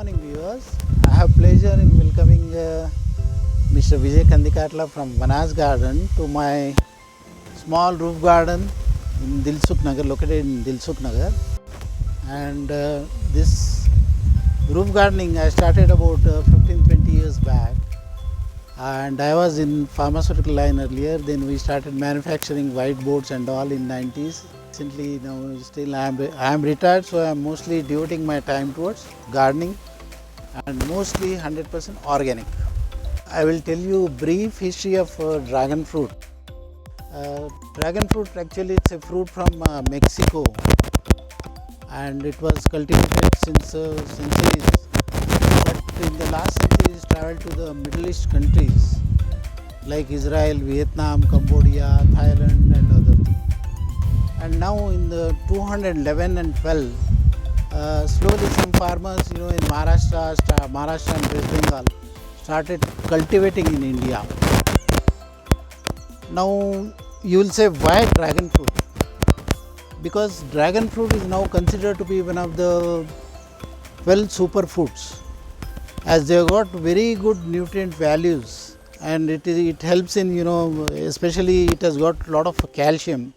Morning viewers, I have pleasure in welcoming Mr. Vijay Kandikatla from Vanas Garden to my small roof garden in Dilsukh Nagar, located in Dilsukh Nagar. And this roof gardening I started about 15-20 years back, and I was in pharmaceutical line earlier. Then we started manufacturing whiteboards and all in 90s. Recently now still I am retired, so I am mostly devoting my time towards gardening and mostly 100% organic. I will tell you brief history of dragon fruit. Dragon fruit actually it's a fruit from Mexico, and it was cultivated since centuries. But in the last centuries traveled to the Middle East countries like Israel, Vietnam, Cambodia, Thailand and other things. And now in the 211 and 12, slowly some farmers in Maharashtra and West Bengal started cultivating in India. Now you will say, why dragon fruit? Because dragon fruit is now considered to be one of the 12 superfoods, as they have got very good nutrient values, and it helps in especially it has got a lot of calcium.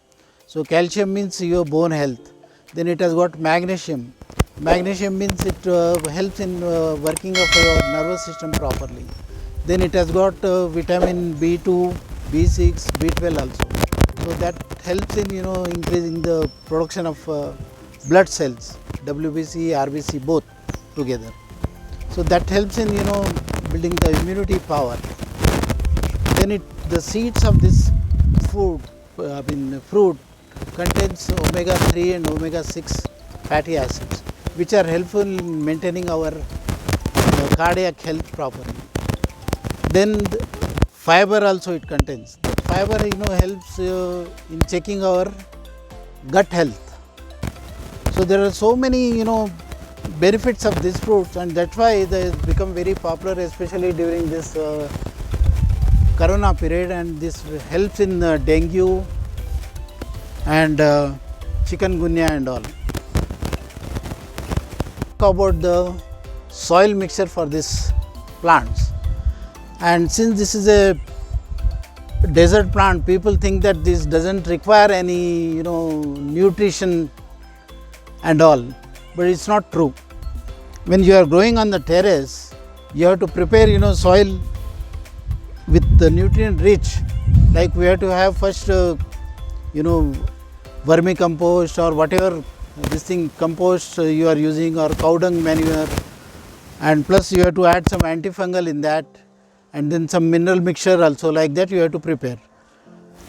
So calcium means your bone health. Then it has got magnesium. Magnesium means it helps in working of your nervous system properly. Then it has got vitamin B2, B6, B12 also. So that helps in increasing the production of blood cells, WBC, RBC both together. So that helps in building the immunity power. Then the seeds of this fruit contains omega 3 and omega 6 fatty acids, which are helpful in maintaining our cardiac health properly. Then fiber also it contains. The fiber helps in checking our gut health. So there are so many benefits of this fruit, and that's why they have become very popular, especially during this corona period, and this helps in dengue and chikungunya and all. Talk about the soil mixture for these plants, and since this is a desert plant, people think that this doesn't require any nutrition and all, but it's not true. When you are growing on the terrace, you have to prepare soil with the nutrient rich, like we have to have first vermicompost or whatever compost you are using, or cow dung manure, and plus you have to add some antifungal in that, and then some mineral mixture also, like that you have to prepare.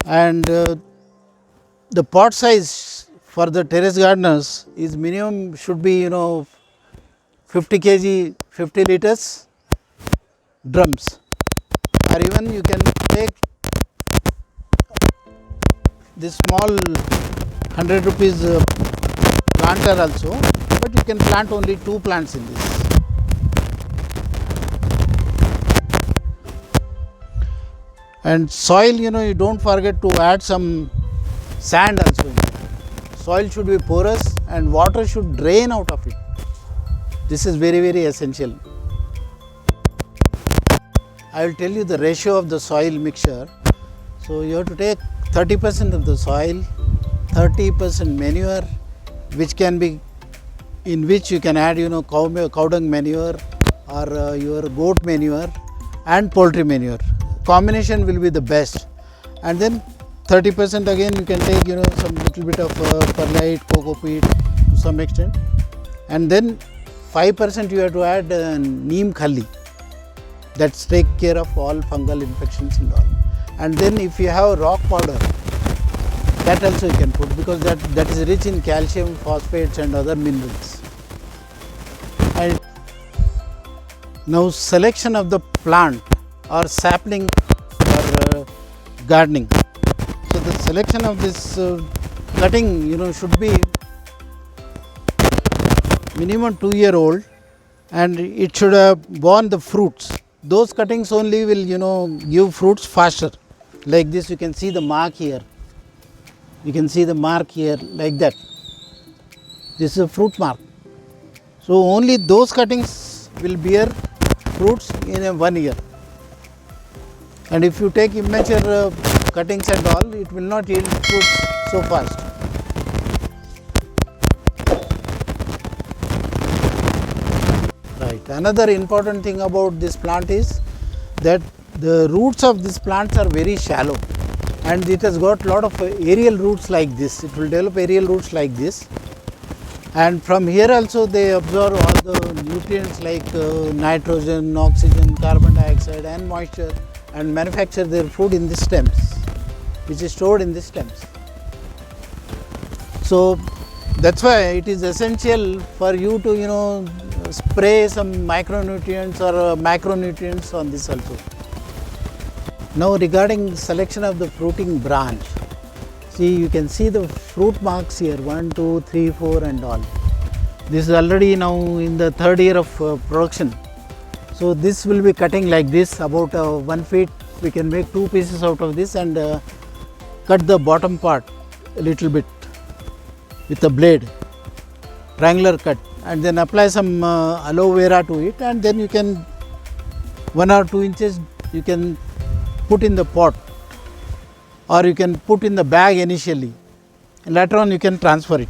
And the pot size for the terrace gardeners is minimum should be 50 kg, 50 liters drums, or even you can take this small 100 rupees planter also, but you can plant only 2 plants in this. And soil, you don't forget to add some sand also in it. Soil should be porous and water should drain out of it. This is very, very essential. I will tell you the ratio of the soil mixture. So you have to take 30% of the soil, 30% manure, which can be, in which you can add cow dung manure or your goat manure and poultry manure. Combination will be the best. And then 30% again you can take some little bit of perlite, coco peat to some extent, and then 5% you have to add neem khali. That's take care of all fungal infections and all. And then if you have rock powder, that also you can put, because that is rich in calcium, phosphates and other minerals. And now selection of the plant or sapling for gardening. So the selection of this cutting should be minimum 2-year-old, and it should have borne the fruits. Those cuttings only will give fruits faster. Like this, you can see the mark here. You can see the mark here, like that. This is a fruit mark. So only those cuttings will bear fruits in a 1 year. And if you take immature cuttings and all, it will not yield fruits so fast. Right. Another important thing about this plant is that the roots of this plants are very shallow, and it has got lot of aerial roots like this. It will develop aerial roots like this, and from here also they absorb all the nutrients like nitrogen, oxygen, carbon dioxide and moisture, and manufacture their food in the stems, which is stored in the stems. So that's why it is essential for you to spray some micronutrients or macronutrients on this also. Now regarding selection of the fruiting branch, see, you can see the fruit marks here, 1, 2, 3, 4 and all. This is already now in the 3rd year of production. So this will be cutting like this, about 1 feet. We can make 2 pieces out of this and cut the bottom part a little bit with a blade, triangular cut, and then apply some aloe vera to it, and then you can 1 or 2 inches you can put in the pot, or you can put in the bag initially, and later on you can transfer it.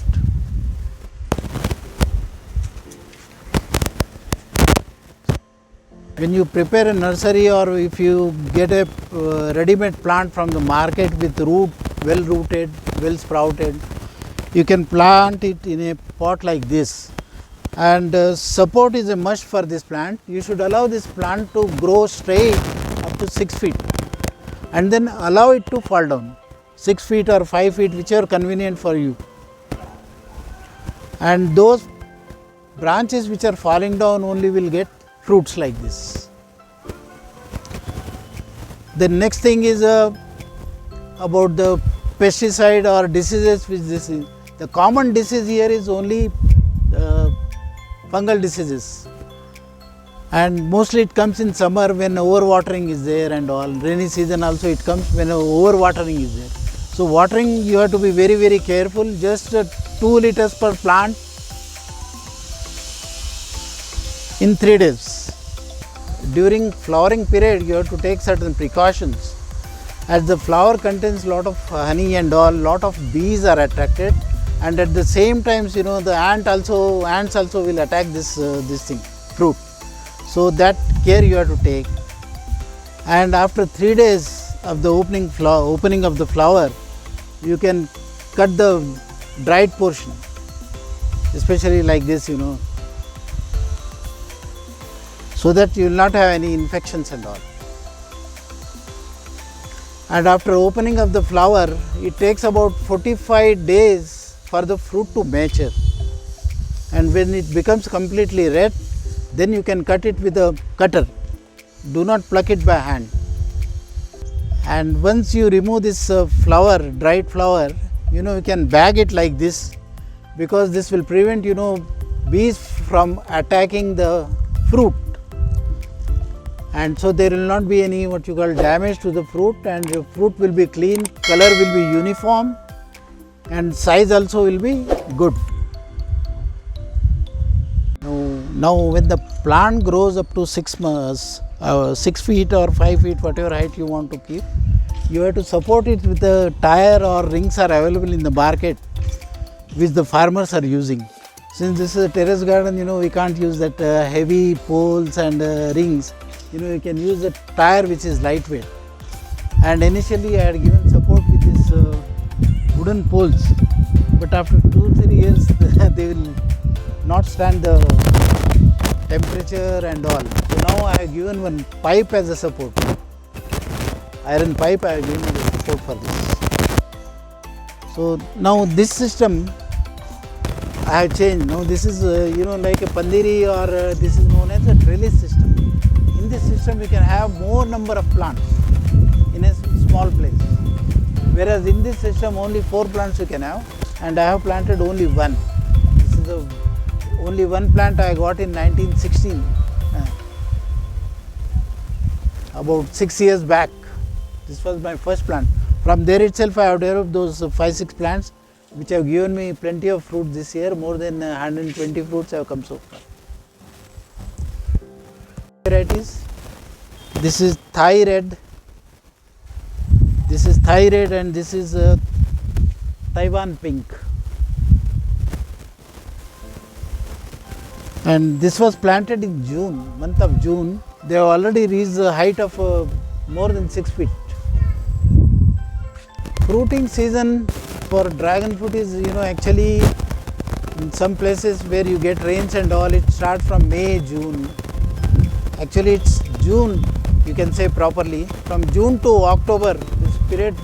When you prepare a nursery, or if you get a ready-made plant from the market with root, well rooted, well sprouted, you can plant it in a pot like this, and support is a must for this plant. You should allow this plant to grow straight up to 6 feet, and then allow it to fall down 6 feet or 5 feet, whichever convenient for you. And those branches which are falling down only will get fruits like this. The next thing is about the pesticide or diseases which this is. The common disease here is only fungal diseases, and mostly it comes in summer when overwatering is there, and all rainy season also it comes when overwatering is there. So watering, you have to be very, very careful. Just 2 liters per plant in 3 days. During flowering period, you have to take certain precautions, as the flower contains lot of honey and all, lot of bees are attracted, and at the same time, the ants also will attack this thing, fruit. So that care you have to take. And after 3 days of the opening of the flower, you can cut the dried portion, especially like this, so that you will not have any infections and all. And after opening of the flower, it takes about 45 days for the fruit to mature, and when it becomes completely red, then you can cut it with a cutter. Do not pluck it by hand. And once you remove this dried flower, you can bag it like this, because this will prevent bees from attacking the fruit, and so there will not be any what you call damage to the fruit, and the fruit will be clean, color will be uniform, and size also will be good. Now when the plant grows up to 6 feet or 5 feet, whatever height you want to keep, you have to support it with a tire, or rings are available in the market which the farmers are using. Since this is a terrace garden, we can't use that heavy poles and rings. You can use a tire which is lightweight. And initially I had given support with this wooden poles, but after 2-3 years they will not stand the temperature and all. So now I have given one pipe as a support, iron pipe I have given as a support for this. So now this system I have changed. Now this is like a pandiri, or this is known as a trellis system. In this system you can have more number of plants in a small place, whereas in this system only 4 plants you can have, and I have planted only one. This is the only one plant I got in 1916, about 6 years back. This was my first plant. From there itself I have developed those 5-6 plants which have given me plenty of fruit this year. More than 120 fruits have come so far. varieties. This is Thai red. This is Thai red and this is Taiwan pink. And this was planted in June, month of June. They have already reached the height of more than 6 feet. Fruiting season for dragon fruit is, actually in some places where you get rains and all, it starts from May, June. Actually it's June, you can say properly. From June to October, this period,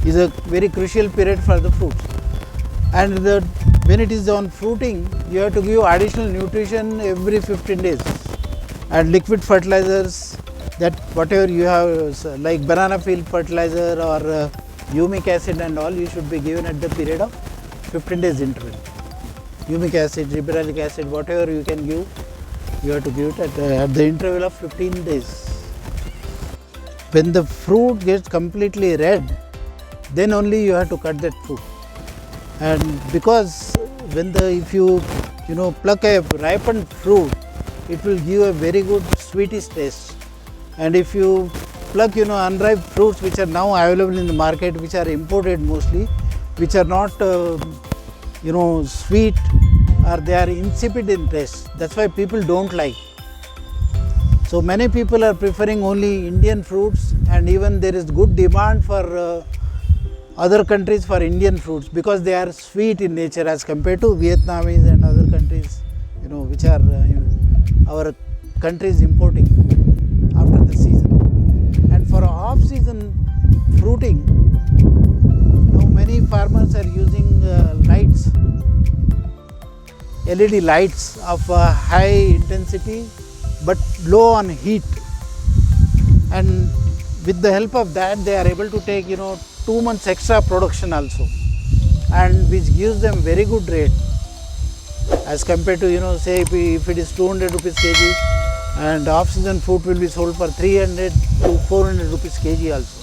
is a very crucial period for the fruits. And when it is on fruiting, you have to give additional nutrition every 15 days. And liquid fertilizers, that whatever you have, like banana peel fertilizer or humic acid and all, you should be given at the period of 15 days interval. Humic acid, gibberellic acid, whatever you can give, you have to give it at the interval of 15 days. When the fruit gets completely red, then only you have to cut that fruit. And because if you pluck a ripened fruit, it will give a very good sweetish taste. And if you pluck unripe fruits which are now available in the market, which are imported mostly, which are not sweet, or they are insipid in taste, that's why people don't like. So many people are preferring only Indian fruits, and even there is good demand for other countries for Indian fruits because they are sweet in nature as compared to Vietnamese and other countries, which are our countries importing after the season. And for off-season fruiting, now many farmers are using lights, LED lights of high intensity but low on heat, and with the help of that they are able to take 2 months extra production also, and which gives them very good rate as compared to say if it is 200 rupees kg, and off season fruit will be sold for 300 to 400 rupees kg also.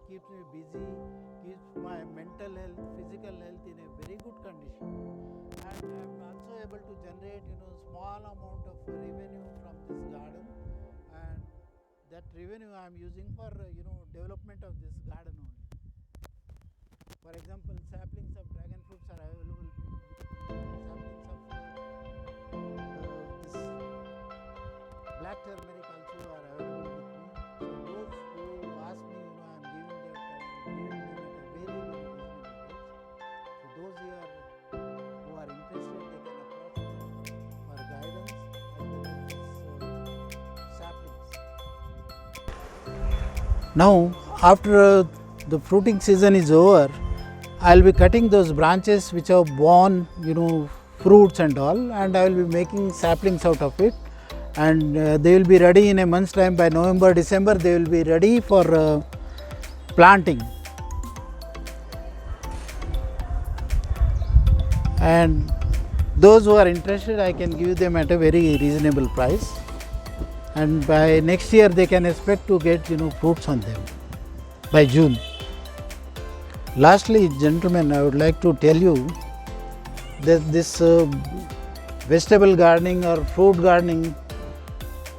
Keeps me busy, keeps my mental health, physical health in a very good condition, and I am also able to generate small amount of revenue from this garden, and that revenue I am using for development of this garden only. For example, saplings of dragon fruits are available. Saplings of this black turmeric also are available with me. So those who ask me, those who are interested, they can approach me for guidance as saplings. Now, after the fruiting season is over, I will be cutting those branches which have borne, fruits and all, and I will be making saplings out of it, and they will be ready in a month's time. By November, December, they will be ready for planting. And those who are interested, I can give them at a very reasonable price, and by next year they can expect to get fruits on them by June. Lastly, gentlemen, I would like to tell you that this vegetable gardening or fruit gardening,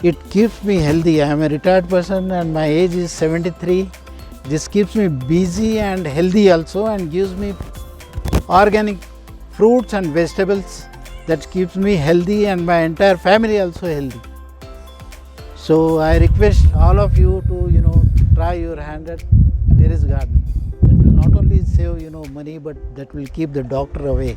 it keeps me healthy. I am a retired person and my age is 73. This keeps me busy and healthy also, and gives me organic fruits and vegetables that keeps me healthy and my entire family also healthy. So I request all of you to try your hand at terrace gardening. That will not only save money, but that will keep the doctor away.